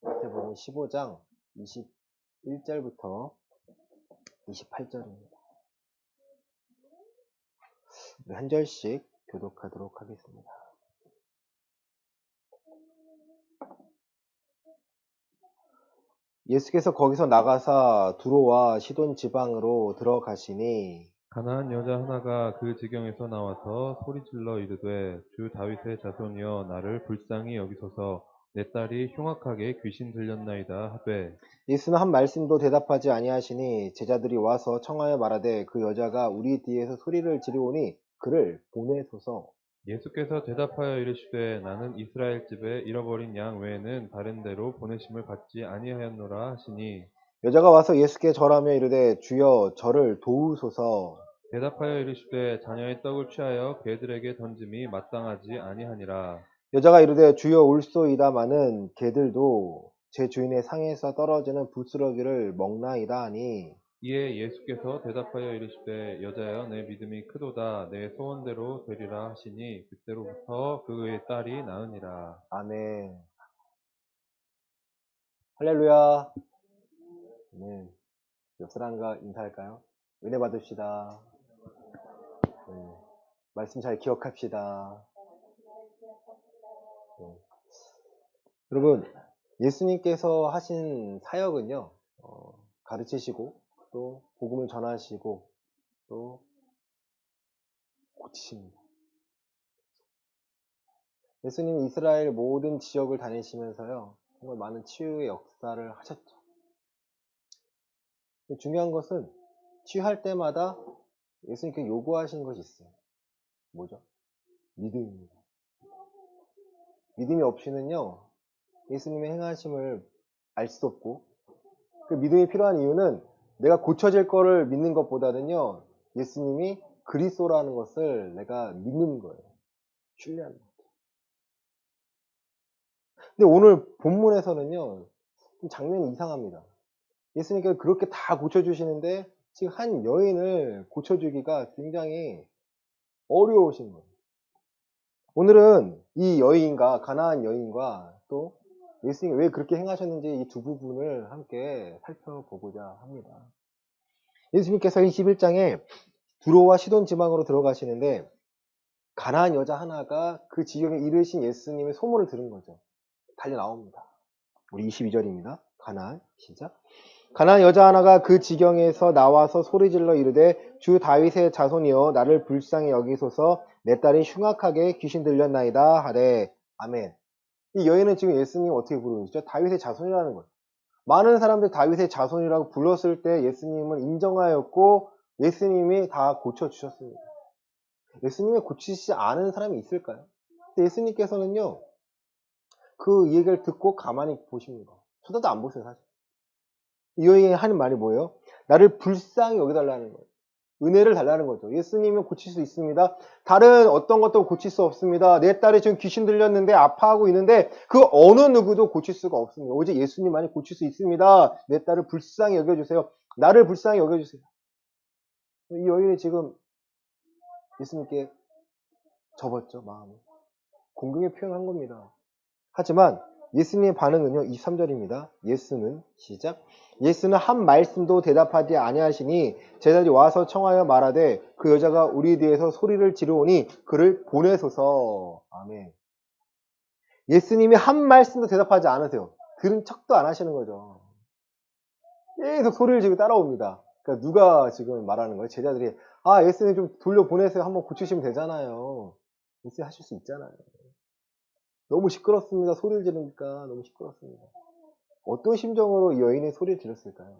마태복음 15장 21절부터 28절입니다. 한 절씩 교독하도록 하겠습니다. 예수께서 거기서 나가사 두로와 시돈 지방으로 들어가시니 가나안 여자 하나가 그 지경에서 나와서 소리질러 이르되 주 다윗의 자손이여 나를 불쌍히 여기소서 내 딸이 흉악하게 귀신 들렸나이다 하되 예수는 한 말씀도 대답하지 아니하시니 제자들이 와서 청하여 말하되 그 여자가 우리 뒤에서 소리를 지르오니 그를 보내소서. 예수께서 대답하여 이르시되 나는 이스라엘 집에 잃어버린 양 외에는 다른 데로 보내심을 받지 아니하였노라 하시니 여자가 와서 예수께 절하며 이르되 주여 저를 도우소서. 대답하여 이르시되 자녀의 떡을 취하여 개들에게 던짐이 마땅하지 아니하니라. 여자가 이르되 주여 올소이다마는 개들도 제 주인의 상에서 떨어지는 부스러기를 먹나이다 하니 이에 예수께서 대답하여 이르시되 여자여 내 믿음이 크도다 내 소원대로 되리라 하시니 그때로부터 그의 딸이 나으니라. 아멘. 할렐루야. 네. 옆 사람과 인사할까요? 은혜 받읍시다. 네. 말씀 잘 기억합시다. 네. 여러분, 예수님께서 하신 사역은요, 가르치시고, 또 복음을 전하시고, 또 고치십니다. 예수님은 이스라엘 모든 지역을 다니시면서요, 정말 많은 치유의 역사를 하셨죠. 중요한 것은 치유할 때마다 예수님께 요구하신 것이 있어요. 뭐죠? 믿음입니다. 믿음이 없이는요, 예수님의 행하심을 알 수 없고, 그 믿음이 필요한 이유는 내가 고쳐질 거를 믿는 것보다는요, 예수님이 그리스도라는 것을 내가 믿는 거예요. 신뢰하는 거예요. 근데 오늘 본문에서는요, 좀 장면이 이상합니다. 예수님께서 그렇게 다 고쳐주시는데 지금 한 여인을 고쳐주기가 굉장히 어려우신 거예요. 오늘은 이 여인과 가나안 여인과 또 예수님이 왜 그렇게 행하셨는지 이 두 부분을 함께 살펴보고자 합니다. 예수님께서 21장에 두로와 시돈 지방으로 들어가시는데 가나안 여자 하나가 그 지경에 이르신 예수님의 소문을 들은 거죠. 달려 나옵니다. 우리 22절입니다. 가나안 시작. 가나안 여자 하나가 그 지경에서 나와서 소리질러 이르되 주 다윗의 자손이여 나를 불쌍히 여기소서 내 딸이 흉악하게 귀신 들렸나이다 하되 아멘. 이 여인은 지금 예수님 어떻게 부르는 거죠? 다윗의 자손이라는 거예요. 많은 사람들이 다윗의 자손이라고 불렀을 때 예수님을 인정하였고 예수님이 다 고쳐주셨습니다. 예수님이 고치시지 않은 사람이 있을까요? 근데 예수님께서는요, 그 얘기를 듣고 가만히 보십니다. 쳐다도 안 보세요, 사실. 이 여인이 하는 말이 뭐예요? 나를 불쌍히 여겨달라는 거예요. 은혜를 달라는 거죠. 예수님은 고칠 수 있습니다. 다른 어떤 것도 고칠 수 없습니다. 내 딸이 지금 귀신 들렸는데 아파하고 있는데 그 어느 누구도 고칠 수가 없습니다. 오직 예수님만이 고칠 수 있습니다. 내 딸을 불쌍히 여겨주세요. 나를 불쌍히 여겨주세요. 이 여인이 지금 예수님께 접었죠, 마음을. 공경의 표현한 겁니다. 하지만 예수님의 반응은요, 23절입니다. 예수는 시작. 예수는 한 말씀도 대답하지 아니하시니 제자들이 와서 청하여 말하되 그 여자가 우리 뒤에서 소리를 지르오니 그를 보내소서. 아멘. 예수님이 한 말씀도 대답하지 않으세요. 들은 척도 안 하시는 거죠. 계속 소리를 지르고 따라옵니다. 그러니까 누가 지금 말하는 거예요? 제자들이 예수님 좀 돌려보내세요. 한번 고치시면 되잖아요. 예수님 하실 수 있잖아요. 너무 시끄럽습니다. 소리를 지르니까 너무 시끄럽습니다. 어떤 심정으로 이 여인이 소리를 질렀을까요?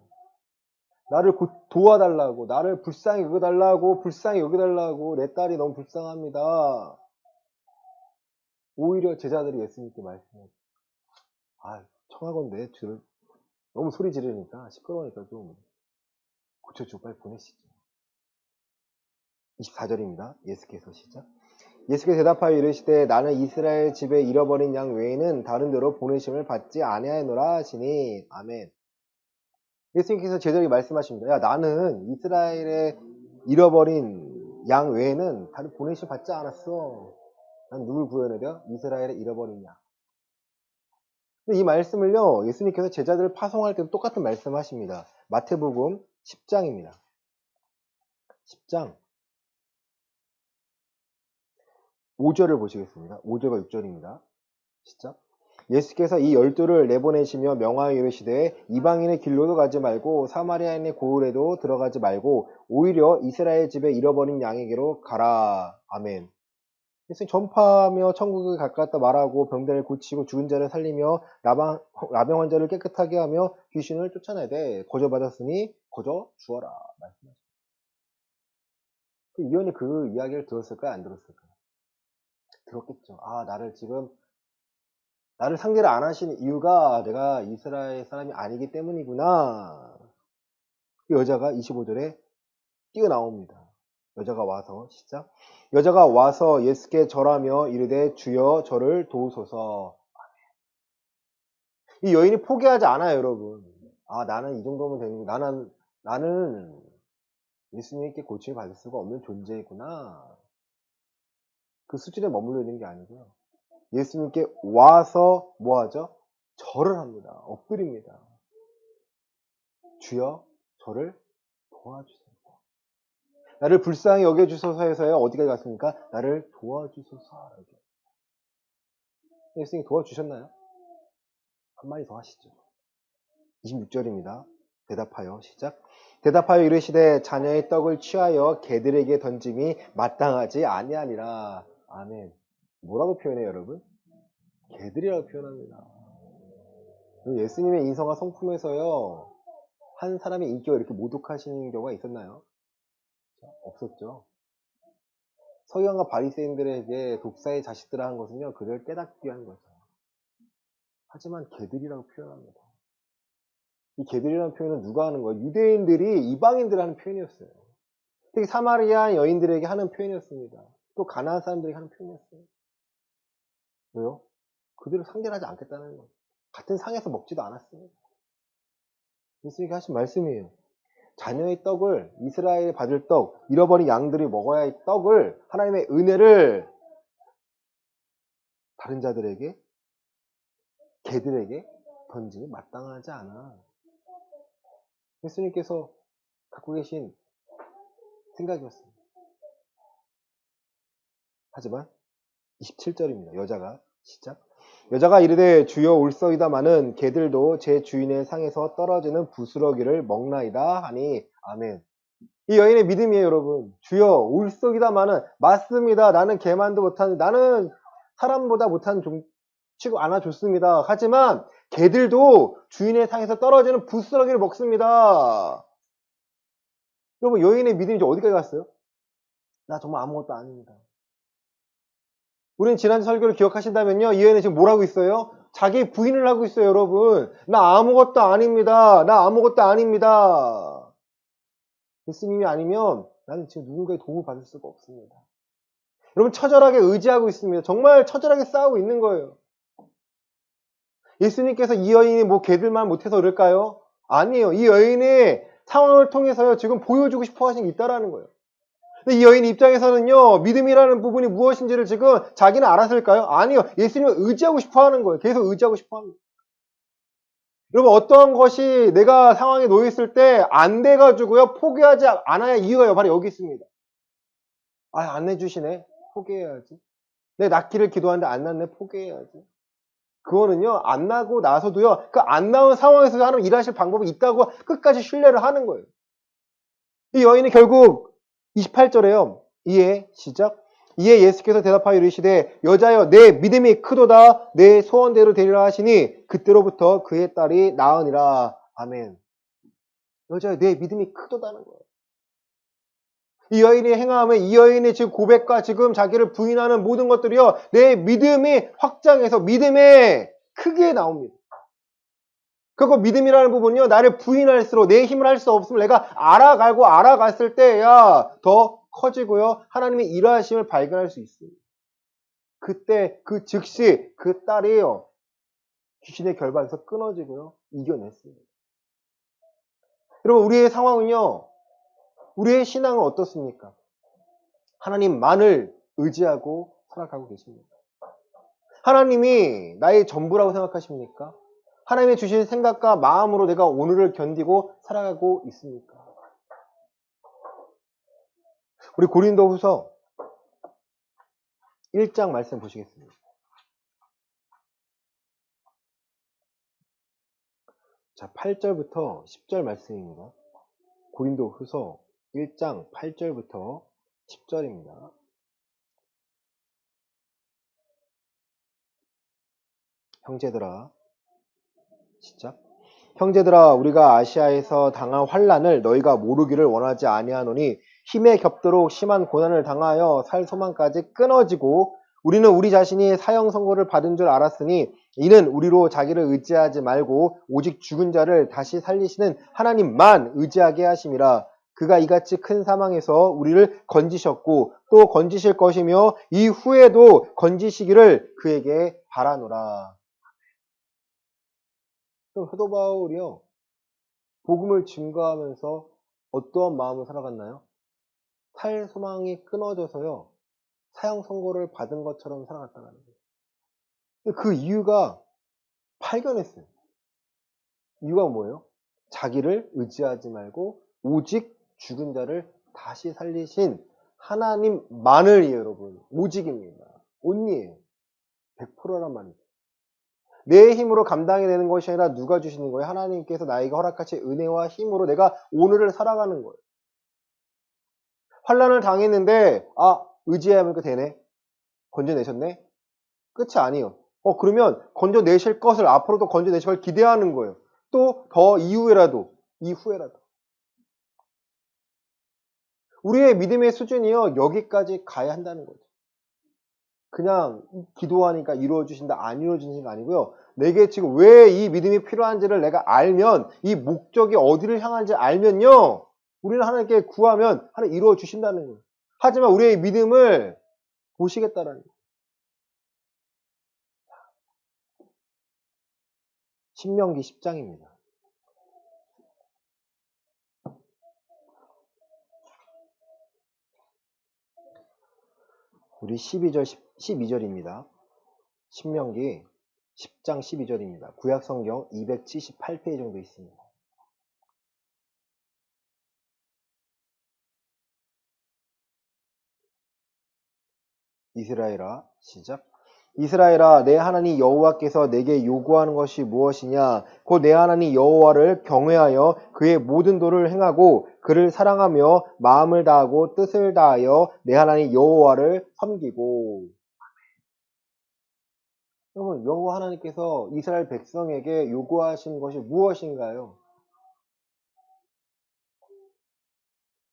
나를 도와달라고, 나를 불쌍히 여겨달라고, 내 딸이 너무 불쌍합니다. 오히려 제자들이 예수님께 말씀해요. 청하건대 주를 너무 소리 지르니까 시끄러우니까 좀 고쳐주고 빨리 보내시죠. 24절입니다. 예수께서 시작. 예수께서 대답하여 이르시되 나는 이스라엘 집에 잃어버린 양 외에는 다른 데로 보내심을 받지 아니하노라 하시니 아멘. 예수님께서 제자에게 말씀하십니다. 야, 나는 이스라엘에 잃어버린 양 외에는 다른 보내심 받지 않았어. 난 누굴 구해내려? 이스라엘에 잃어버린 양. 근데 이 말씀을요, 예수님께서 제자들을 파송할 때도 똑같은 말씀 하십니다. 마태복음 10장입니다. 10장 5절을 보시겠습니다. 5절과 6절입니다. 시작. 예수께서 이 12를 내보내시며 명하여 이르시되 이방인의 길로도 가지 말고 사마리아인의 고을에도 들어가지 말고 오히려 이스라엘 집에 잃어버린 양에게로 가라. 아멘. 예수님 전파하며 천국에 가깝다 말하고 병자를 고치고 죽은 자를 살리며 나병 환자를 깨끗하게 하며 귀신을 쫓아내되 거저받았으니 거저 주어라. 말씀하십니다. 이언이 그 이야기를 들었을까요? 안 들었을까요? 들었겠죠. 아, 나를 상대를 안 하시는 이유가 내가 이스라엘 사람이 아니기 때문이구나. 그 여자가 25절에 뛰어나옵니다. 여자가 와서 시작. 여자가 와서 예수께 절하며 이르되 주여 저를 도우소서. 이 여인이 포기하지 않아요, 여러분. 아, 나는 이 정도면 되는 거. 나는 예수님께 고침을 받을 수가 없는 존재이구나. 그 수준에 머물러 있는 게 아니고요. 예수님께 와서 뭐 하죠? 절을 합니다. 엎드립니다. 주여 저를 도와주소서. 나를 불쌍히 여겨주소서 해서요. 어디까지 갔습니까? 나를 도와주소서. 예수님이 도와주셨나요? 한마디 더 하시죠. 26절입니다. 대답하여 시작. 대답하여 이르시되 자녀의 떡을 취하여 개들에게 던짐이 마땅하지 아니하니라. 아멘. 뭐라고 표현해요, 여러분? 개들이라고 표현합니다. 예수님의 인성과 성품에서요, 한 사람의 인격을 이렇게 모독하시는 경우가 있었나요? 없었죠. 서기관과 바리새인들에게 독사의 자식들을 한 것은요, 그를 깨닫게 한 거죠. 하지만 개들이라고 표현합니다. 이 개들이라는 표현은 누가 하는 거예요? 유대인들이 이방인들 하는 표현이었어요. 특히 사마리아 여인들에게 하는 표현이었습니다. 또 가나안 사람들에게 하는 표현이었어요. 왜요? 그들을 상대하지 않겠다는 거예요. 같은 상에서 먹지도 않았어요. 예수님이 하신 말씀이에요. 자녀의 떡을, 이스라엘이 받을 떡, 잃어버린 양들이 먹어야 할 떡을, 하나님의 은혜를 다른 자들에게, 개들에게 던지니 마땅하지 않아. 예수님께서 갖고 계신 생각이었습니다. 하지만 27절입니다. 여자가 시작. 여자가 이르되 주여 올소이다마는 개들도 제 주인의 상에서 떨어지는 부스러기를 먹나이다 하니 아멘. 이 여인의 믿음이에요, 여러분. 주여 올소이다마는 맞습니다. 나는 개만도 못하는, 나는 사람보다 못한 치고 안아줬습니다. 하지만 개들도 주인의 상에서 떨어지는 부스러기를 먹습니다. 여러분, 여인의 믿음이 이제 어디까지 갔어요? 나 정말 아무것도 아닙니다. 우리는 지난주 설교를 기억하신다면요, 이 여인은 지금 뭘 하고 있어요? 자기 부인을 하고 있어요, 여러분. 나 아무것도 아닙니다. 나 아무것도 아닙니다. 예수님이 아니면 나는 지금 누군가의 도움을 받을 수가 없습니다. 여러분, 처절하게 의지하고 있습니다. 정말 처절하게 싸우고 있는 거예요. 예수님께서 이 여인이 뭐 개들만 못해서 그럴까요? 아니에요. 이 여인의 상황을 통해서요, 지금 보여주고 싶어 하신 게 있다라는 거예요. 근데 이 여인 입장에서는요, 믿음이라는 부분이 무엇인지를 지금 자기는 알았을까요? 아니요. 예수님을 의지하고 싶어 하는 거예요. 계속 의지하고 싶어 하는 거예요. 여러분, 어떠한 것이 내가 상황에 놓였을 때 안 돼가지고요, 포기하지 않아야 이유가 바로 여기 있습니다. 아, 안 해주시네? 포기해야지. 내 낫기를 기도하는데 안 낫네? 포기해야지. 그거는요, 안 나고 나서도요, 그 안 나온 상황에서 하나님 일하실 방법이 있다고 끝까지 신뢰를 하는 거예요. 이 여인이 결국 28절에요. 이에 시작. 이에 예수께서 대답하여 이르시되 여자여 내 믿음이 크도다 내 소원대로 되리라 하시니 그때로부터 그의 딸이 나으니라. 아멘. 여자여 내 믿음이 크도다는 거예요. 이 여인이 행함에 이 여인의 지금 고백과 지금 자기를 부인하는 모든 것들이요, 내 믿음이 확장해서 믿음에 크게 나옵니다. 그리고 믿음이라는 부분은요, 나를 부인할수록 내 힘을 할 수 없으면 내가 알아갔을 때야 더 커지고요, 하나님의 일하심을 발견할 수 있습니다. 그때 그 즉시 그 딸이요, 귀신의 결박에서 끊어지고요, 이겨냈습니다. 여러분, 우리의 상황은요, 우리의 신앙은 어떻습니까? 하나님만을 의지하고 살아가고 계십니다. 하나님이 나의 전부라고 생각하십니까? 하나님이 주신 생각과 마음으로 내가 오늘을 견디고 살아가고 있습니까? 우리 고린도후서 1장 말씀 보시겠습니다. 자, 8절부터 10절 말씀입니다. 고린도후서 1장 8절부터 10절입니다. 형제들아, 시작. 형제들아, 우리가 아시아에서 당한 환난을 너희가 모르기를 원하지 아니하노니 힘에 겹도록 심한 고난을 당하여 살 소망까지 끊어지고 우리는 우리 자신이 사형 선고를 받은 줄 알았으니 이는 우리로 자기를 의지하지 말고 오직 죽은 자를 다시 살리시는 하나님만 의지하게 하심이라. 그가 이같이 큰 사망에서 우리를 건지셨고 또 건지실 것이며 이후에도 건지시기를 그에게 바라노라. 그럼 사도 바울이요, 복음을 증거하면서 어떠한 마음을 살아갔나요? 살 소망이 끊어져서요, 사형 선고를 받은 것처럼 살아갔다는 거예요. 근데 그 이유가 발견했어요. 이유가 뭐예요? 자기를 의지하지 말고 오직 죽은 자를 다시 살리신 하나님만을이에요, 여러분. 오직입니다. 온리예요. 100%란 말이죠. 내 힘으로 감당이 되는 것이 아니라 누가 주시는 거예요? 하나님께서 나에게 허락하신 은혜와 힘으로 내가 오늘을 살아가는 거예요. 환난을 당했는데 의지하니까 되네. 건져내셨네. 끝이 아니에요. 그러면 건져내실 것을 앞으로도 건져내실 걸 기대하는 거예요. 또 더 이후에라도. 우리의 믿음의 수준이요, 여기까지 가야 한다는 거죠. 그냥 기도하니까 이루어주신다, 안 이루어지는 게 아니고요. 내게 지금 왜 이 믿음이 필요한지를 내가 알면, 이 목적이 어디를 향한지 알면요, 우리는 하나님께 구하면 하나님 이루어주신다는 거예요. 하지만 우리의 믿음을 보시겠다라는 거예요. 신명기 10장입니다. 우리 12절입니다. 신명기 10장 12절입니다. 구약성경 278페이지 정도 있습니다. 이스라엘아, 시작. 이스라엘아, 내 하나님 여호와께서 내게 요구하는 것이 무엇이냐? 곧 내 하나님 여호와를 경외하여 그의 모든 도를 행하고 그를 사랑하며 마음을 다하고 뜻을 다하여 내 하나님 여호와를 섬기고. 여러분, 여호와 하나님께서 이스라엘 백성에게 요구하신 것이 무엇인가요?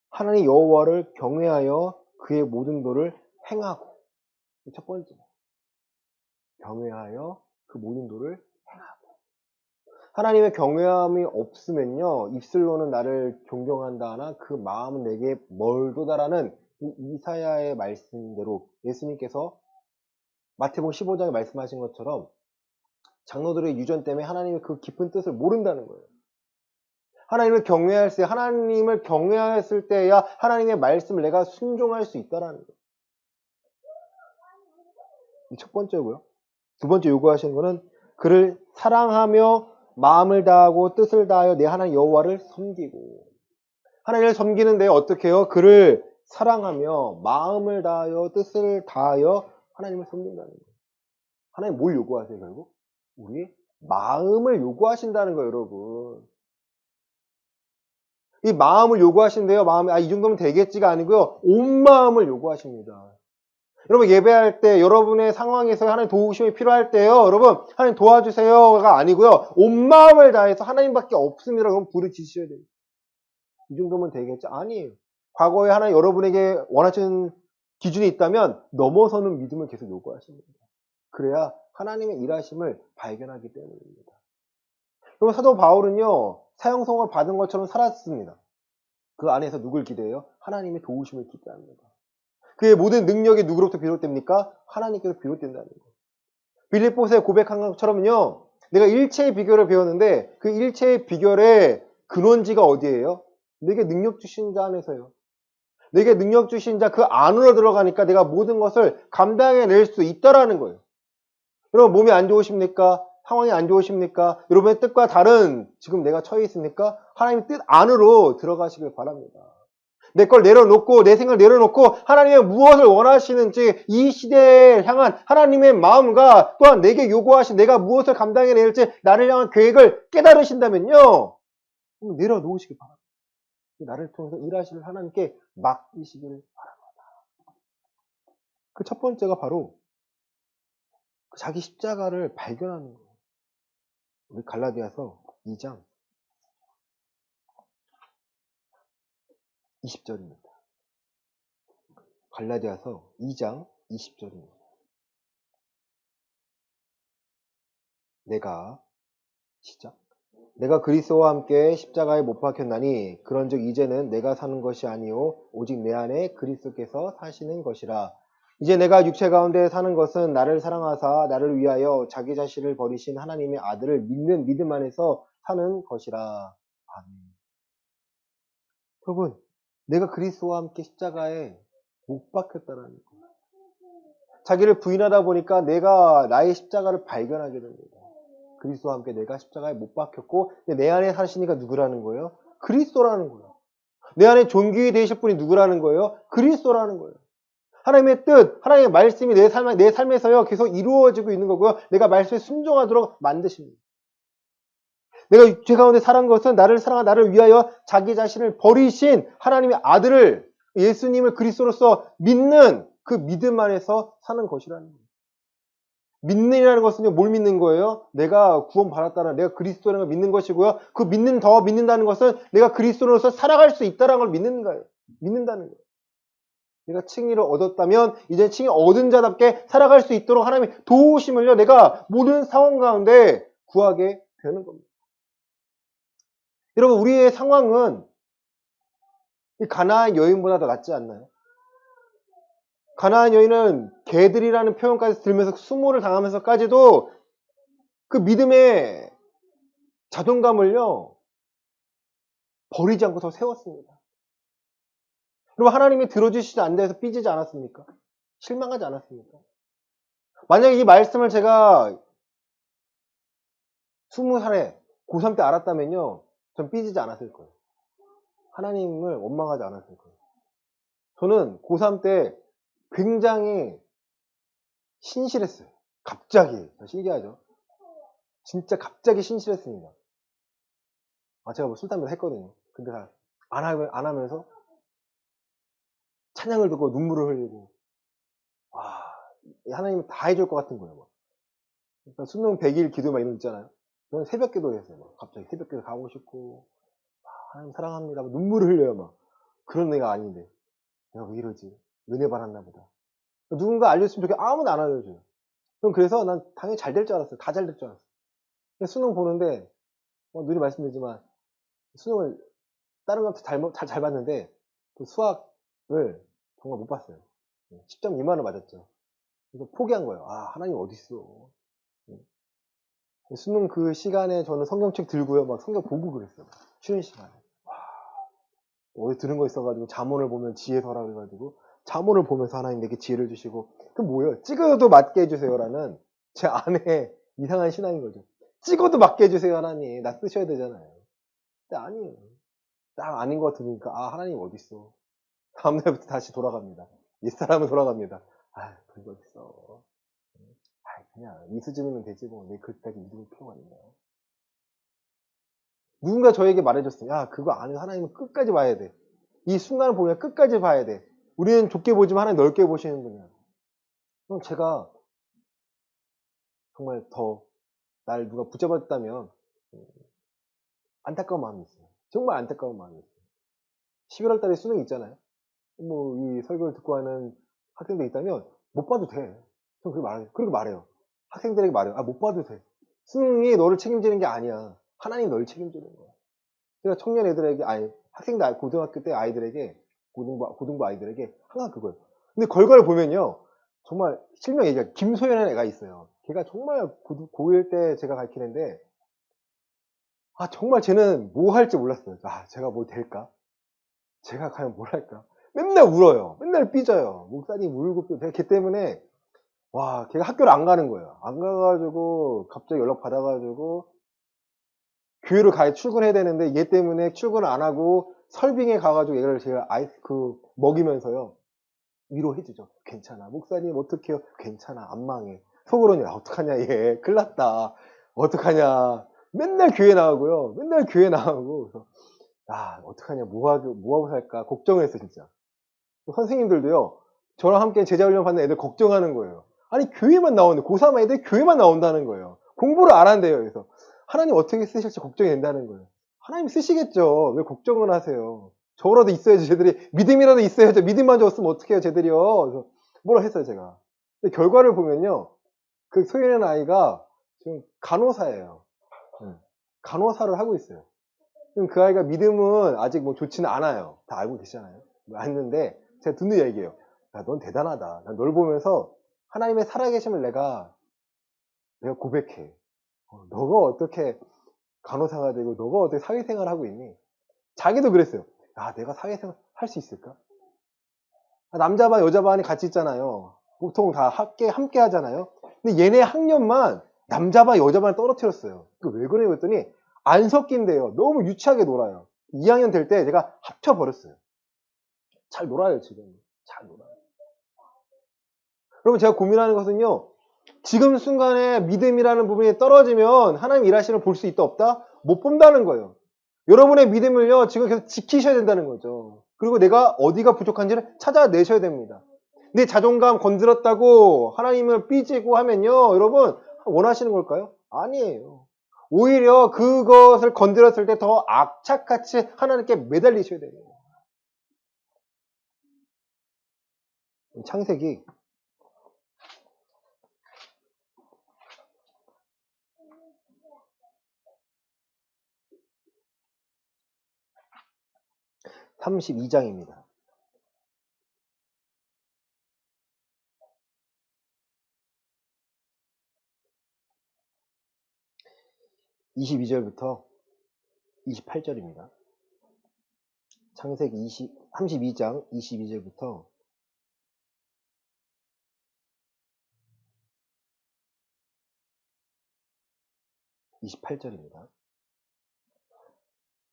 하나님 여호와를 경외하여 그의 모든 도를 행하고. 첫 번째, 경외하여 그 모든 도를 행하고. 하나님의 경외함이 없으면요, 입술로는 나를 존경한다 하나 그 마음은 내게 멀도다라는 이 이사야의 말씀대로 예수님께서 마태복음 15장에 말씀하신 것처럼 장로들의 유전 때문에 하나님의 그 깊은 뜻을 모른다는 거예요. 하나님을 경외했을 때야 하나님의 말씀을 내가 순종할 수 있다라는 거예요. 이 첫 번째고요. 두 번째 요구하시는 거는 그를 사랑하며 마음을 다하고 뜻을 다하여 내 하나님 여호와를 섬기고. 하나님을 섬기는데 어떻게 해요? 그를 사랑하며 마음을 다하여 뜻을 다하여 하나님을 섬긴다는 거예요. 하나님 뭘 요구하세요, 결국? 우리의 마음을 요구하신다는 거예요, 여러분. 이 마음을 요구하신대요. 이 정도면 되겠지가 아니고요. 온 마음을 요구하십니다. 여러분, 예배할 때 여러분의 상황에서 하나님 도우심이 필요할 때요, 여러분 하나님 도와주세요가 아니고요, 온 마음을 다해서 하나님밖에 없습니다. 그럼 부르짖으셔야 돼요. 이 정도면 되겠죠? 아니에요. 과거에 하나님 여러분에게 원하시는 기준이 있다면 넘어서는 믿음을 계속 요구하십니다. 그래야 하나님의 일하심을 발견하기 때문입니다. 그럼 사도 바울은요, 사형 선고를 받은 것처럼 살았습니다. 그 안에서 누굴 기대해요? 하나님의 도우심을 기대합니다. 그의 모든 능력이 누구로부터 비롯됩니까? 하나님께서 비롯된다는 거예요. 빌립보서에 고백한 것처럼요, 내가 일체의 비결을 배웠는데 그 일체의 비결의 근원지가 어디예요? 내게 능력 주신 자 안에서요. 내게 능력 주신 자 그 안으로 들어가니까 내가 모든 것을 감당해낼 수 있다라는 거예요. 여러분, 몸이 안 좋으십니까? 상황이 안 좋으십니까? 여러분의 뜻과 다른 지금 내가 처해 있습니까? 하나님의 뜻 안으로 들어가시길 바랍니다. 내 걸 내려놓고 내 생각을 내려놓고 하나님의 무엇을 원하시는지 이 시대에 향한 하나님의 마음과 또한 내게 요구하신 내가 무엇을 감당해야 될지 나를 향한 계획을 깨달으신다면요. 내려놓으시길 바랍니다. 나를 통해서 일하실 하나님께 맡기시길 바랍니다. 그 첫 번째가 바로 자기 십자가를 발견하는 거예요. 우리 갈라디아서 2장 20절입니다. 갈라디아서 2장 20절입니다. 시작. 내가 그리스도와 함께 십자가에 못 박혔나니 그런즉 이제는 내가 사는 것이 아니요 오직 내 안에 그리스도께서 사시는 것이라. 이제 내가 육체 가운데 사는 것은 나를 사랑하사 나를 위하여 자기 자신을 버리신 하나님의 아들을 믿는 믿음 안에서 사는 것이라. 아멘. 여러분, 내가 그리스도와 함께 십자가에 못 박혔다는 거예요. 자기를 부인하다 보니까 내가 나의 십자가를 발견하게 됩니다. 그리스도와 함께 내가 십자가에 못 박혔고 내 안에 사시니까 누구라는 거예요? 그리스도라는 거예요. 내 안에 존귀히 되실 분이 누구라는 거예요? 그리스도라는 거예요. 하나님의 뜻, 하나님의 말씀이 내 삶에서요 계속 이루어지고 있는 거고요. 내가 말씀에 순종하도록 만드십니다. 내가 죄 가운데 살은 것은 나를 사랑한 나를 위하여 자기 자신을 버리신 하나님의 아들을 예수님을 그리스도로서 믿는 그 믿음 안에서 사는 것이라는 거예요. 믿는이라는 것은 뭘 믿는 거예요? 내가 구원받았다는 내가 그리스도라는 걸 믿는 것이고요. 그 믿는다는 것은 내가 그리스도로서 살아갈 수 있다는 걸 믿는 거예요. 믿는다는 거예요. 내가 칭의를 얻었다면 이제 칭의 얻은 자답게 살아갈 수 있도록 하나님의 도우심을요 내가 모든 상황 가운데 구하게 되는 겁니다. 여러분, 우리의 상황은 이 가나안 여인보다 더 낫지 않나요? 가나안 여인은 개들이라는 표현까지 들으면서 수모를 당하면서까지도 그 믿음의 자존감을요 버리지 않고 더 세웠습니다. 그럼 하나님이 들어주시지 않는다 해서 삐지지 않았습니까? 실망하지 않았습니까? 만약에 이 말씀을 제가 20살에 고3 때 알았다면요 전 삐지지 않았을 거예요. 하나님을 원망하지 않았을 거예요. 저는 고3 때 굉장히 신실했어요. 갑자기. 신기하죠? 진짜 갑자기 신실했습니다. 제가 뭐 술, 담배 했거든요. 근데 다 안 하면서 찬양을 듣고 눈물을 흘리고, 하나님은 다 해줄 것 같은 거예요. 그러니까 수능 100일 기도 막 이런 거 있잖아요. 저는 새벽 기도 했어요. 갑자기 새벽 기도 가고 싶고, 하나님 사랑합니다. 눈물을 흘려요. 막. 그런 애가 아닌데. 내가 왜 이러지? 은혜 받았나 보다. 누군가 알려주면 좋겠 아무도 안 알려줘요. 그래서 난 당연히 잘 될 줄 알았어요. 다 잘 될 줄 알았어요. 수능 보는데, 눈이 말씀드리지만, 수능을 다른 것도 잘 봤는데, 그 수학을 정말 못 봤어요. 10점 미만을 맞았죠. 그래서 포기한 거예요. 하나님 어딨어. 수능 그 시간에 저는 성경책 들고요. 막 성경 보고 그랬어요. 쉬는 시간에. 어디 들은 거 있어가지고 잠언을 보면 지혜서라 그래가지고 잠언을 보면서 하나님 내게 지혜를 주시고 그 뭐예요? 찍어도 맞게 해주세요라는 제 안에 이상한 신앙인 거죠. 찍어도 맞게 해주세요 하나님. 나 쓰셔야 되잖아요. 근데 아니에요. 딱 아닌 것 같으니까 하나님 어딨어. 다음날부터 다시 돌아갑니다. 옛사람은 돌아갑니다. 그거 어딨어. 그냥 이 수준이면 되지 뭐. 내 그렇게까지 믿을 필요가 있나. 누군가 저에게 말해줬어요. 그거 아는 하나님은 끝까지 봐야 돼. 이 순간을 보면 끝까지 봐야 돼. 우리는 좁게 보지만 하나님 넓게 보시는 분이야. 그럼 제가 정말 더 날 누가 붙잡았다면 안타까운 마음이 있어요. 정말 안타까운 마음이 있어요. 11월 달에 수능이 있잖아요. 이 설교를 듣고 하는 학생들이 있다면 못 봐도 돼. 저는 그렇게 말해요. 그렇게 말해요. 학생들에게 말해요. 못 봐도 돼. 수능이 너를 책임지는 게 아니야. 하나님이 너를 책임지는 거야. 제가 청년 애들에게, 학생들, 고등학교 때 아이들에게, 고등부 아이들에게 항상 그거예요. 근데 결과를 보면요. 정말 실명 얘기가 김소연이라는 애가 있어요. 걔가 정말 고1 때 제가 가르치는데, 정말 쟤는 뭐 할지 몰랐어요. 제가 뭐 될까? 제가 과연 뭘 할까? 맨날 울어요. 맨날 삐져요. 목사님 울고 삐져. 걔 때문에 와, 걔가 학교를 안 가는 거예요. 안 가가지고 갑자기 연락 받아가지고 교회를 가야 출근해야 되는데 얘 때문에 출근을 안 하고 설빙에 가가지고 얘를 제가 먹이면서요. 위로해주죠. 괜찮아. 목사님 어떡해요? 괜찮아. 안 망해. 속으로는 야, 어떡하냐 얘. 큰일 났다. 어떡하냐. 맨날 교회 나가고요. 맨날 교회 나가고. 그래서 어떡하냐. 뭐하고 살까. 걱정을 했어 진짜. 선생님들도요. 저랑 함께 제자훈련 받는 애들 걱정하는 거예요. 아니 교회만 나오는데 고3 애들 교회만 나온다는 거예요. 공부를 안 한대요. 그래서 하나님 어떻게 쓰실지 걱정이 된다는 거예요. 하나님 쓰시겠죠. 왜 걱정을 하세요. 저라도 있어야지 쟤들이. 믿음이라도 있어야죠. 믿음만 없으면 어떡해요 쟤들이요. 그래서 뭐라 했어요 제가. 근데 결과를 보면요. 그 소연의 아이가 지금 간호사예요. 간호사를 하고 있어요. 지금 그 아이가 믿음은 아직 뭐 좋지는 않아요. 다 알고 계시잖아요. 맞는데 제가 듣는 얘기예요. 야, 넌 대단하다. 난 널 보면서 하나님의 살아계심을 내가 고백해. 너가 어떻게 간호사가 되고 너가 어떻게 사회생활을 하고 있니? 자기도 그랬어요. 야, 내가 사회생활 할 수 있을까? 남자 반 여자 반이 같이 있잖아요. 보통 다 함께 하잖아요. 근데 얘네 학년만 남자 반 여자 반 떨어뜨렸어요. 왜 그래요? 그랬더니 안 섞인대요. 너무 유치하게 놀아요. 2학년 될 때 제가 합쳐버렸어요. 잘 놀아요 지금. 잘 놀아요. 여러분 제가 고민하는 것은요. 지금 순간에 믿음이라는 부분이 떨어지면 하나님 일하시는 볼 수 있다 없다? 못 본다는 거예요. 여러분의 믿음을요. 지금 계속 지키셔야 된다는 거죠. 그리고 내가 어디가 부족한지를 찾아내셔야 됩니다. 내 자존감 건드렸다고 하나님을 삐지고 하면요. 여러분 원하시는 걸까요? 아니에요. 오히려 그것을 건드렸을 때 더 악착같이 하나님께 매달리셔야 돼요. 창세기 32장입니다. 22절부터 28절입니다. 창세기 32장 22절부터 28절입니다.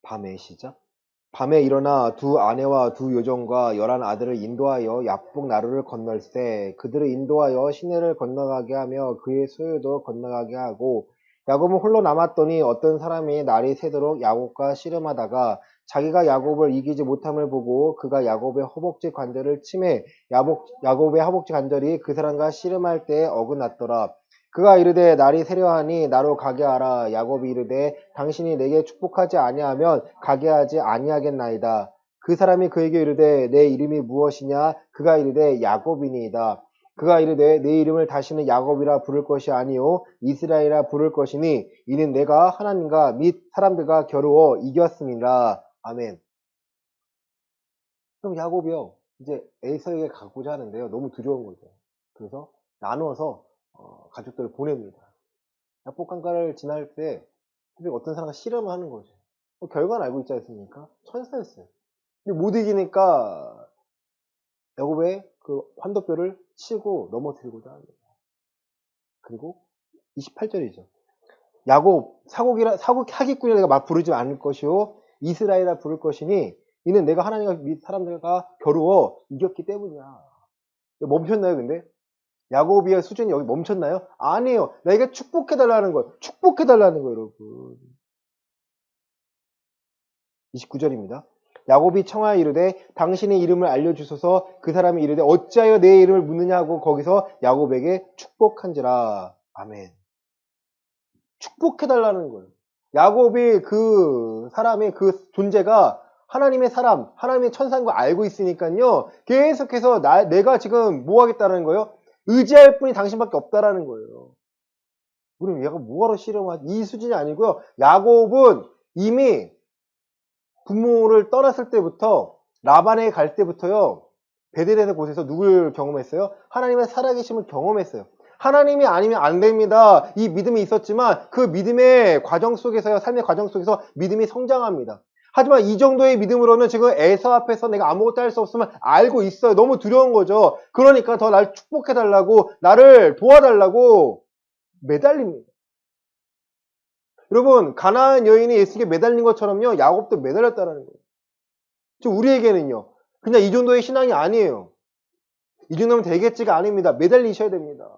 밤에 시작. 밤에 일어나 두 아내와 두 요정과 11 아들을 인도하여 야복 나루를 건널세 그들을 인도하여 시내를 건너가게 하며 그의 소유도 건너가게 하고 야곱은 홀로 남았더니 어떤 사람이 날이 새도록 야곱과 씨름하다가 자기가 야곱을 이기지 못함을 보고 그가 야곱의 허벅지 관절을 치매 야곱의 허벅지 관절이 그 사람과 씨름할 때에 어긋났더라. 그가 이르되 날이 새려하니 나로 가게 하라. 야곱이 이르되 당신이 내게 축복하지 아니하면 가게 하지 아니하겠나이다. 그 사람이 그에게 이르되 내 이름이 무엇이냐? 그가 이르되 야곱이니이다. 그가 이르되 내 이름을 다시는 야곱이라 부를 것이 아니요 이스라엘이라 부를 것이니 이는 내가 하나님과 및 사람들과 겨루어 이겼음이라. 아멘. 그럼 야곱이요 이제 에서에게 가고자 하는데요 너무 두려운 거죠. 그래서 나누어서 가족들을 보냅니다. 야복강가를 지날 때 어떤 사람과 씨름을 하는 거죠. 결과는 알고 있지 않습니까? 천사였어요. 근데 못 이기니까 야곱의 그 환도뼈를 치고 넘어뜨리고자 합니다. 그리고 28절이죠. 야곱 사기꾼이라 내가 막 부르지 않을 것이요 이스라엘이라 부를 것이니 이는 내가 하나님과 및 사람들과 겨루어 이겼기 때문이야. 멈췄나요 근데? 야곱이의 수준이 여기 멈췄나요? 아니에요. 나에게 축복해달라는 거예요. 축복해달라는 거예요, 여러분. 29절입니다. 야곱이 청하여 이르되 당신의 이름을 알려주소서. 그 사람이 이르되 어찌하여 내 이름을 묻느냐고 거기서 야곱에게 축복한지라. 아멘. 축복해달라는 거예요. 야곱이 그 사람의 그 존재가 하나님의 사람, 하나님의 천사인 거 알고 있으니까요. 계속해서 내가 지금 뭐 하겠다는 거예요? 의지할 분이 당신밖에 없다라는 거예요. 그럼 얘가 뭐하러 씨름하지? 이 수준이 아니고요. 야곱은 이미 부모를 떠났을 때부터 라반에 갈 때부터요. 베들레헴 곳에서 누굴 경험했어요? 하나님의 살아계심을 경험했어요. 하나님이 아니면 안 됩니다. 이 믿음이 있었지만 그 믿음의 과정 속에서요. 삶의 과정 속에서 믿음이 성장합니다. 하지만 이 정도의 믿음으로는 지금 에서 앞에서 내가 아무것도 할 수 없으면 알고 있어요. 너무 두려운 거죠. 그러니까 더 날 축복해달라고, 나를 도와달라고 매달립니다. 여러분, 가나안 여인이 예수에게 매달린 것처럼요, 야곱도 매달렸다는 거예요. 지금 우리에게는요, 그냥 이 정도의 신앙이 아니에요. 이 정도면 되겠지가 아닙니다. 매달리셔야 됩니다.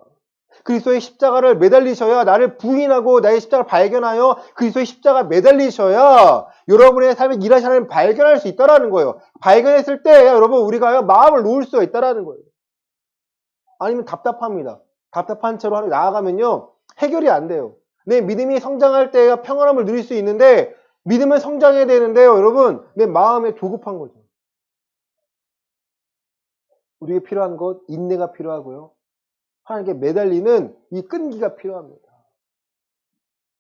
그리스도의 십자가를 매달리셔야, 나를 부인하고 나의 십자가를 발견하여 그리스도의 십자가 매달리셔야 여러분의 삶에 일하시는 하나님을 발견할 수 있다는 거예요. 발견했을 때 여러분, 우리가 마음을 놓을 수가 있다는 거예요. 아니면 답답합니다. 답답한 채로 하루 나아가면요, 해결이 안 돼요. 내 믿음이 성장할 때야 평안함을 누릴 수 있는데, 믿음은 성장해야 되는데요, 여러분, 내 마음에 조급한 거죠. 우리에게 필요한 것, 인내가 필요하고요. 하나님께 매달리는 이 끈기가 필요합니다.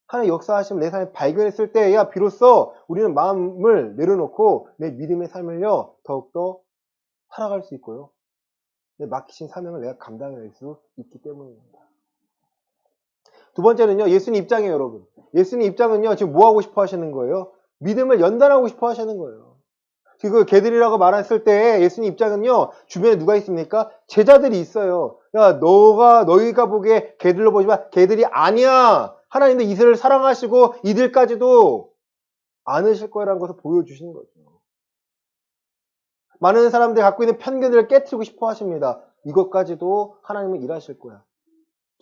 하나님 역사하시면 내 삶을 발견했을 때야 비로소 우리는 마음을 내려놓고 내 믿음의 삶을요, 더욱더 살아갈 수 있고요. 내 맡기신 사명을 내가 감당해낼 수 있기 때문입니다. 두 번째는요, 예수님 입장이에요, 여러분. 예수님 입장은요, 지금 뭐 하고 싶어 하시는 거예요? 믿음을 연단하고 싶어 하시는 거예요. 그 개들이라고 말했을 때 예수님 입장은요, 주변에 누가 있습니까? 제자들이 있어요. 야, 너희가 보기에 개들로 보지만 개들이 아니야. 하나님도 이들을 사랑하시고 이들까지도 안으실 거라는 것을 보여주시는 거죠. 많은 사람들이 갖고 있는 편견들을 깨트리고 싶어 하십니다. 이것까지도 하나님은 일하실 거야.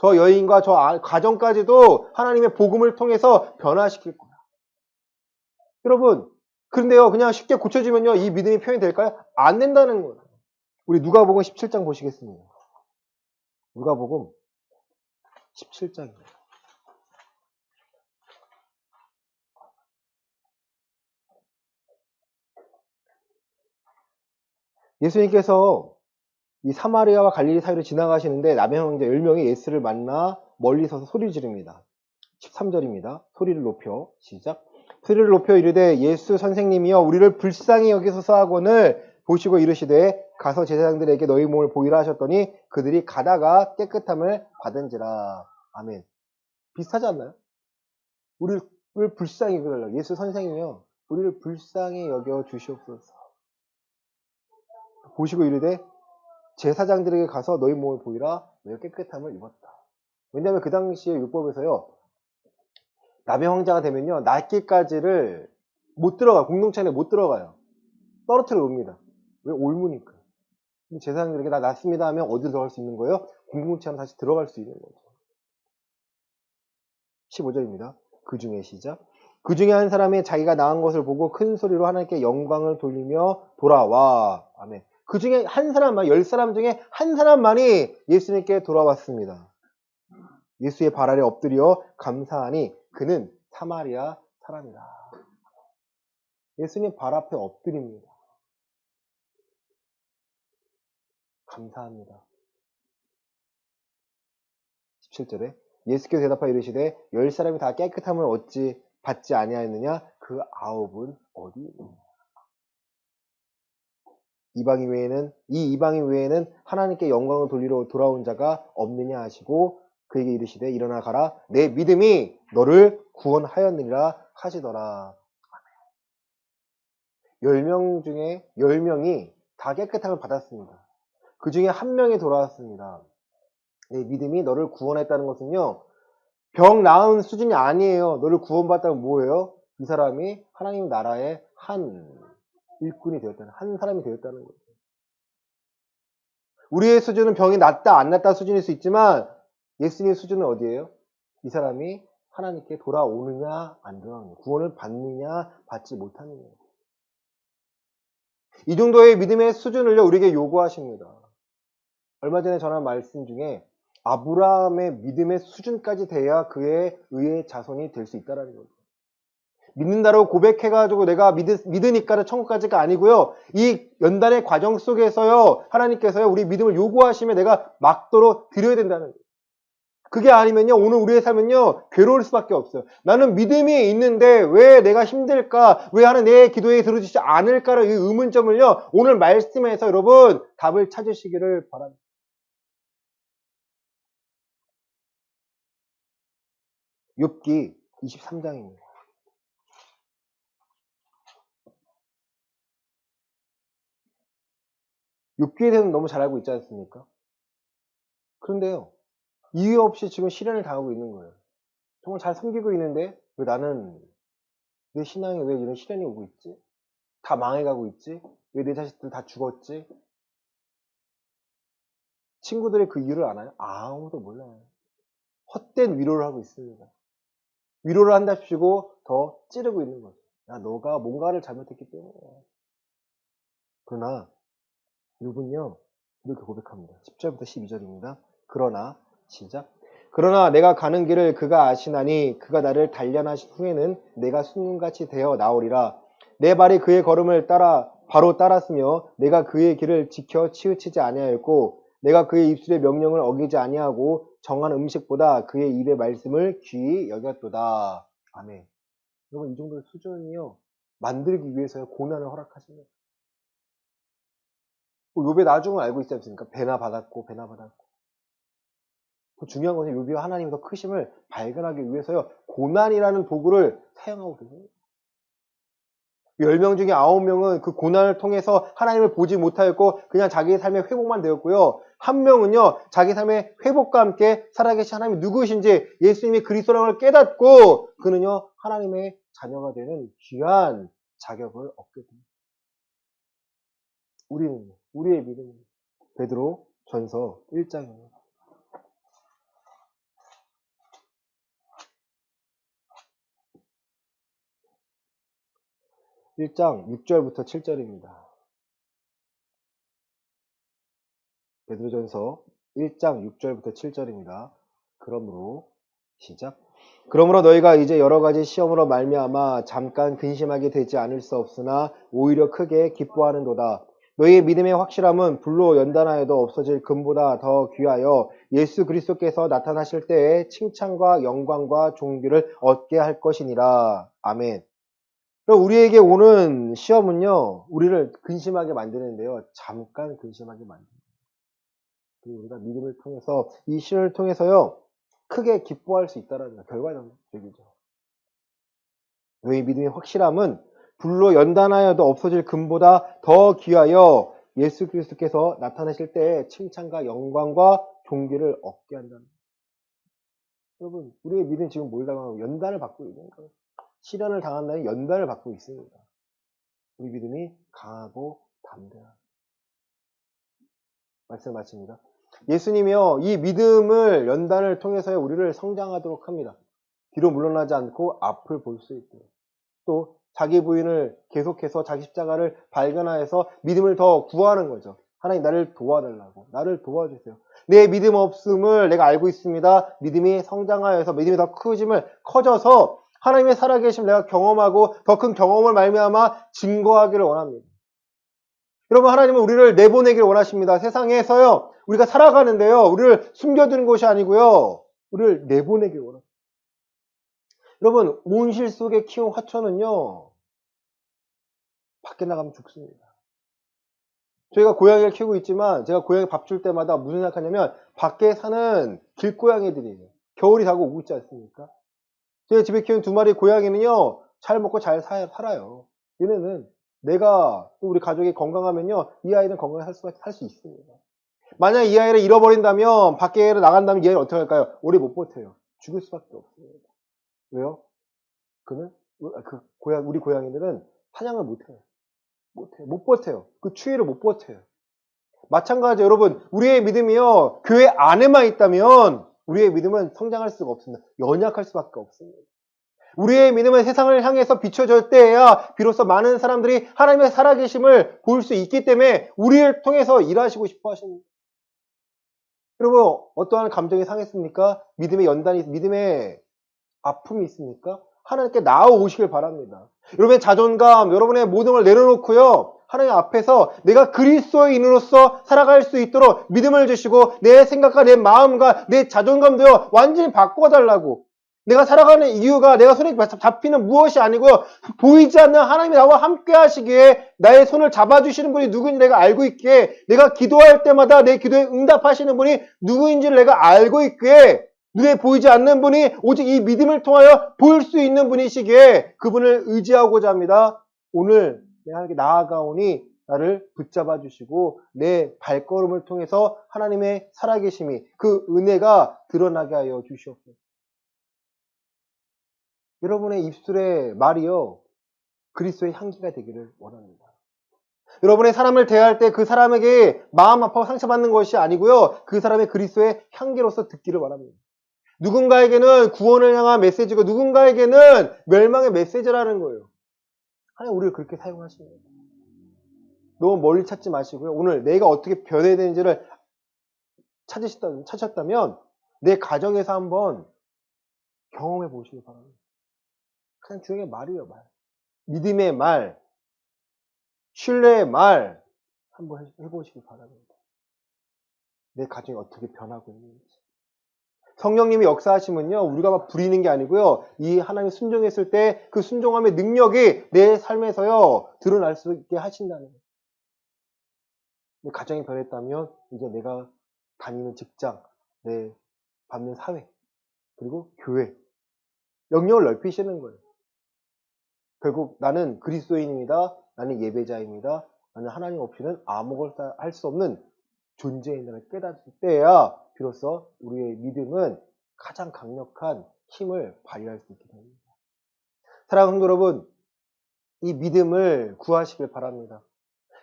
저 여인과 저 가정까지도 하나님의 복음을 통해서 변화시킬 거야. 여러분, 그런데요, 그냥 쉽게 고쳐지면요, 이 믿음이 표현이 될까요? 안 된다는 거예요. 우리 누가복음 17장 보시겠습니다. 누가복음 17장입니다. 예수님께서 이 사마리아와 갈릴리 사이로 지나가시는데 남의 형제 10명이 예수를 만나 멀리 서서 소리 지릅니다. 13절입니다. 소리를 높여, 시작. 소리를 높여 이르되 예수 선생님이여 우리를 불쌍히 여기소서 하거늘 보시고 이르시되 가서 제사장들에게 너희 몸을 보이라 하셨더니 그들이 가다가 깨끗함을 받은지라. 아멘. 비슷하지 않나요? 우리를 불쌍히 여겨달라고. 예수 선생님이요 우리를 불쌍히 여겨 주시옵소서. 보시고 이르되 제사장들에게 가서 너희 몸을 보이라. 너희 깨끗함을 입었다. 왜냐하면 그 당시에 율법에서요, 남의 황자가 되면요, 낫기까지를 못 들어가, 공동체 안에 못 들어가요. 떨어뜨려 놓습니다. 왜? 올무니까. 제사장들에게 나 낫습니다 하면 어디로 들어갈 수 있는 거예요? 공동체 안에 다시 들어갈 수 있는 거죠. 15절입니다. 그 중에 시작. 그 중에 한 사람이 자기가 나은 것을 보고 큰 소리로 하나님께 영광을 돌리며 돌아와. 아멘. 그 중에 한 사람만, 10사람 중에 한 사람만이 예수님께 돌아왔습니다. 예수의 발 아래 엎드려 감사하니 그는 사마리아 사람이라. 예수님 발 앞에 엎드립니다. 감사합니다. 17절에 예수께서 대답하여 이르시되 10사람이 다 깨끗함을 얻지 받지 아니하였느냐? 그 9은 어디 있느냐? 이방인 외에는 하나님께 영광을 돌리러 돌아온 자가 없느냐 하시고 그에게 이르시되 일어나 가라 내 믿음이 너를 구원하였느니라 하시더라. 10명 중에 10명이 다 깨끗함을 받았습니다. 그 중에 한 명이 돌아왔습니다. 내 믿음이 너를 구원했다는 것은요, 병 나은 수준이 아니에요. 너를 구원받았다면 뭐예요? 이 사람이 하나님 나라의 한 일꾼이 되었다는, 한 사람이 되었다는 거죠. 우리의 수준은 병이 낫다 안 낫다 수준일 수 있지만 예수님의 수준은 어디예요? 이 사람이 하나님께 돌아오느냐 안 돌아오느냐, 구원을 받느냐 받지 못하느냐. 이 정도의 믿음의 수준을요 우리에게 요구하십니다. 얼마 전에 전한 말씀 중에 아브라함의 믿음의 수준까지 돼야 그의 의의 자손이 될 수 있다는 거죠. 믿는다고 고백해가지고 내가 믿으니까 천국까지가 아니고요. 이 연단의 과정 속에서요, 하나님께서요, 우리 믿음을 요구하시면 내가 막도록 드려야 된다는 거예요. 그게 아니면요, 오늘 우리의 삶은요, 괴로울 수밖에 없어요. 나는 믿음이 있는데 왜 내가 힘들까? 왜 하는 내 기도에 들어주지 않을까라는 이 의문점을요, 오늘 말씀에서 여러분 답을 찾으시기를 바랍니다. 욥기 23장입니다. 욥기에 대해서 너무 잘 알고 있지 않습니까? 그런데요, 이유 없이 지금 시련을 당하고 있는 거예요. 정말 잘 섬기고 있는데 왜 나는 내 신앙에 왜 이런 시련이 오고 있지? 다 망해가고 있지? 왜 내 자식들 다 죽었지? 친구들의 그 이유를 아나요? 아무도 몰라요. 헛된 위로를 하고 있습니다. 위로를 한답시고 더 찌르고 있는 거죠. 야, 너가 뭔가를 잘못했기 때문에. 그러나 욥은요, 이렇게 고백합니다. 10절부터 12절입니다. 그러나 시작. 그러나 내가 가는 길을 그가 아시나니 그가 나를 단련하신 후에는 내가 순금같이 되어 나오리라. 내 발이 그의 걸음을 바로 따랐으며 내가 그의 길을 지켜 치우치지 아니하였고 내가 그의 입술의 명령을 어기지 아니하고 정한 음식보다 그의 입의 말씀을 귀히 여겼도다. 아멘. 여러분, 이 정도의 수준이요, 만들기 위해서 고난을 허락하십니다. 욥의 나중을 알고 있지 않습니까? 배나 받았고. 그 중요한 것은 욥이 하나님의 더 크심을 발견하기 위해서요, 고난이라는 도구를 사용하고 계십니다. 10명 중에 9명은 그 고난을 통해서 하나님을 보지 못하였고 그냥 자기의 삶의 회복만 되었고요. 한 명은요, 자기 삶의 회복과 함께 살아계신 하나님이 누구신지 예수님이 그리스도라는 걸 깨닫고 그는요, 하나님의 자녀가 되는 귀한 자격을 얻게 됩니다. 우리의 믿음은 베드로 전서 1장입니다. 1장 6절부터 7절입니다. 베드로전서 1장 6절부터 7절입니다. 그러므로 시작. 그러므로 너희가 이제 여러 가지 시험으로 말미암아 잠깐 근심하게 되지 않을 수 없으나 오히려 크게 기뻐하는도다. 너희의 믿음의 확실함은 불로 연단하여도 없어질 금보다 더 귀하여 예수 그리스도께서 나타나실 때에 칭찬과 영광과 존귀를 얻게 할 것이니라. 아멘. 그럼 우리에게 오는 시험은요, 우리를 근심하게 만드는데요, 잠깐 근심하게 만듭니다. 그리고 우리가 믿음을 통해서, 이 시련을 통해서요, 크게 기뻐할 수 있다는 결과적이죠. 너희 믿음의 확실함은 불로 연단하여도 없어질 금보다 더 귀하여 예수 그리스도께서 나타나실 때에 칭찬과 영광과 존귀를 얻게 한다는 거예요. 여러분, 우리의 믿음은 지금 뭘 당하고 연단을 받고 있는 거예요. 시련을 당한다는 연단을 받고 있습니다. 우리 믿음이 강하고 담대한 말씀 마칩니다. 예수님이요, 이 믿음을 연단을 통해서 우리를 성장하도록 합니다. 뒤로 물러나지 않고 앞을 볼 수 있도록. 또 자기 부인을 계속해서 자기 십자가를 발견하여서 믿음을 더 구하는 거죠. 하나님, 나를 도와달라고. 나를 도와주세요. 내 믿음 없음을 내가 알고 있습니다. 믿음이 성장하여서 믿음이 더 커져서 하나님의 살아계심 내가 경험하고 더 큰 경험을 말미암아 증거하기를 원합니다. 여러분, 하나님은 우리를 내보내기를 원하십니다. 세상에서요, 우리가 살아가는데요, 우리를 숨겨두는 것이 아니고요, 우리를 내보내기를 원합니다. 여러분, 온실 속에 키운 화초는요, 밖에 나가면 죽습니다. 저희가 고양이를 키우고 있지만 제가 고양이 밥 줄 때마다 무슨 생각하냐면 밖에 사는 길고양이들이에요. 겨울이 다고 오고 있지 않습니까? 제가 집에 키운 2마리 고양이는요, 잘 먹고 잘 살아요. 얘네는 내가 또 우리 가족이 건강하면요, 이 아이는 건강하게 살 수 있습니다. 만약 이 아이를 잃어버린다면, 밖에 나간다면 이 아이를 어떻게 할까요? 오래 못 버텨요. 죽을 수밖에 없습니다. 왜요? 우리 고양이들은 사냥을 못해요. 못 버텨요. 그 추위를 못 버텨요. 마찬가지 여러분, 우리의 믿음이요, 교회 안에만 있다면 우리의 믿음은 성장할 수가 없습니다. 연약할 수밖에 없습니다. 우리의 믿음은 세상을 향해서 비춰질 때에야 비로소 많은 사람들이 하나님의 살아계심을 볼 수 있기 때문에 우리를 통해서 일하시고 싶어 하십니다. 여러분, 어떠한 감정이 상했습니까? 믿음의 연단이, 믿음의 아픔이 있습니까? 하나님께 나아오시길 바랍니다. 여러분의 자존감, 여러분의 모든 걸 내려놓고요, 하나님 앞에서 내가 그리스도인으로서 살아갈 수 있도록 믿음을 주시고 내 생각과 내 마음과 내 자존감도요, 완전히 바꿔달라고. 내가 살아가는 이유가 내가 손에 잡히는 무엇이 아니고요, 보이지 않는 하나님이 나와 함께 하시기에 나의 손을 잡아주시는 분이 누구인지 내가 알고 있기에, 내가 기도할 때마다 내 기도에 응답하시는 분이 누구인지를 내가 알고 있기에, 눈에 보이지 않는 분이 오직 이 믿음을 통하여 볼 수 있는 분이시기에 그분을 의지하고자 합니다. 오늘 내가 나아가오니 나를 붙잡아 주시고 내 발걸음을 통해서 하나님의 살아계심이 그 은혜가 드러나게 하여 주시옵소서. 여러분의 입술의 말이요 그리스도의 향기가 되기를 원합니다. 여러분의 사람을 대할 때 그 사람에게 마음 아파서 상처받는 것이 아니고요. 그 사람의 그리스도의 향기로서 듣기를 원합니다. 누군가에게는 구원을 향한 메시지고 누군가에게는 멸망의 메시지라는 거예요. 하나님 우리를 그렇게 사용하십니다. 너무 멀리 찾지 마시고요. 오늘 내가 어떻게 변해야 되는지를 찾으셨다면 내 가정에서 한번 경험해 보시기 바랍니다. 그냥 주의 말이에요. 말. 믿음의 말, 신뢰의 말 한번 해보시기 바랍니다. 내 가정이 어떻게 변하고 있는지. 성령님이 역사하시면요. 우리가 막 부리는 게 아니고요. 이 하나님 순종했을 때 그 순종함의 능력이 내 삶에서요. 드러날 수 있게 하신다는 거예요. 내 가정이 변했다면 이제 내가 다니는 직장, 내 받는 사회, 그리고 교회 영역을 넓히시는 거예요. 결국 나는 그리스도인입니다. 나는 예배자입니다. 나는 하나님 없이는 아무것도 할 수 없는 존재인다는 깨닫을 때야 비로소 우리의 믿음은 가장 강력한 힘을 발휘할 수 있게 됩니다. 사랑하는 성도 여러분, 이 믿음을 구하시길 바랍니다.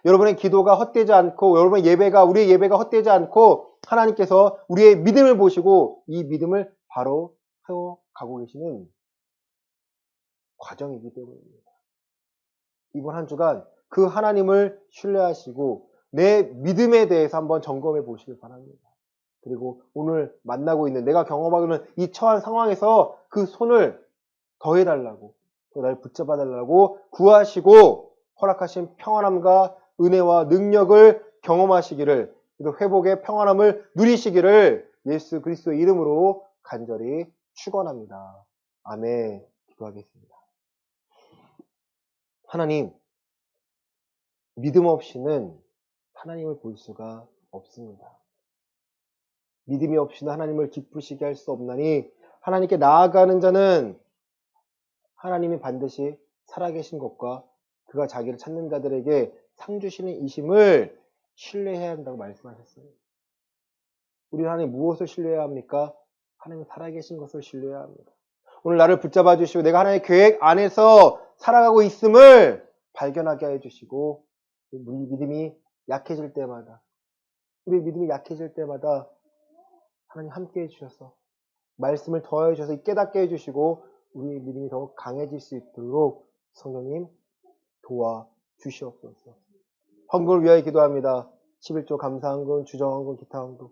여러분의 기도가 헛되지 않고 여러분의 우리의 예배가 헛되지 않고 하나님께서 우리의 믿음을 보시고 이 믿음을 바로 세워가고 계시는 과정이기 때문입니다. 이번 한 주간 그 하나님을 신뢰하시고 내 믿음에 대해서 한번 점검해 보시길 바랍니다. 그리고 오늘 만나고 있는 내가 경험하고 있는 이 처한 상황에서 그 손을 더해달라고 또 나를 붙잡아달라고 구하시고 허락하신 평안함과 은혜와 능력을 경험하시기를 그리고 회복의 평안함을 누리시기를 예수 그리스도의 이름으로 간절히 축원합니다. 아멘. 기도하겠습니다. 하나님, 믿음 없이는 하나님을 볼 수가 없습니다. 믿음이 없이는 하나님을 기쁘시게 할 수 없나니 하나님께 나아가는 자는 하나님이 반드시 살아계신 것과 그가 자기를 찾는 자들에게 상 주시는 이심을 신뢰해야 한다고 말씀하셨어요. 우리 하나님 무엇을 신뢰해야 합니까? 하나님이 살아계신 것을 신뢰해야 합니다. 오늘 나를 붙잡아 주시고 내가 하나님의 계획 안에서 살아가고 있음을 발견하게 해주시고 우리 믿음이 약해질 때마다 하나님 함께 해주셔서 말씀을 더해 주셔서 깨닫게 해주시고 우리의 믿음이 더욱 강해질 수 있도록 성령님 도와주시옵소서. 헌금을 위하여 기도합니다. 11조 감사헌금, 주정헌금, 기타헌금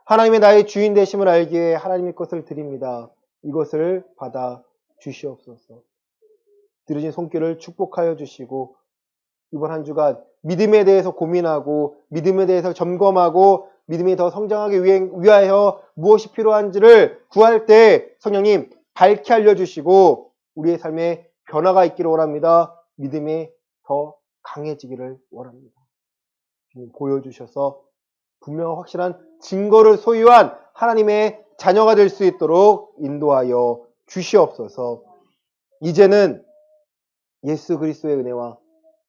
하나님의 나의 주인 되심을 알기에 하나님의 것을 드립니다. 이것을 받아 주시옵소서. 들으신 손길을 축복하여 주시고 이번 한 주간 믿음에 대해서 고민하고 믿음에 대해서 점검하고 믿음이 더 성장하기 위하여 무엇이 필요한지를 구할 때 성령님 밝게 알려주시고 우리의 삶에 변화가 있기를 원합니다. 믿음이 더 강해지기를 원합니다. 보여주셔서 분명한 확실한 증거를 소유한 하나님의 자녀가 될 수 있도록 인도하여 주시옵소서. 이제는 예수 그리스도의 은혜와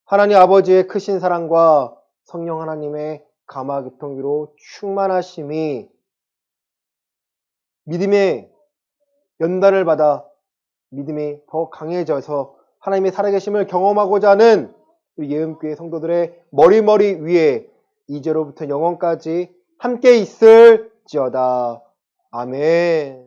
하나님 아버지의 크신 사랑과 성령 하나님의 감화교통 위로 충만하심이 믿음의 연단을 받아 믿음이 더 강해져서 하나님의 살아계심을 경험하고자 하는 우리 예음교회 성도들의 머리 위에 이제로부터 영원까지 함께 있을지어다. 아멘.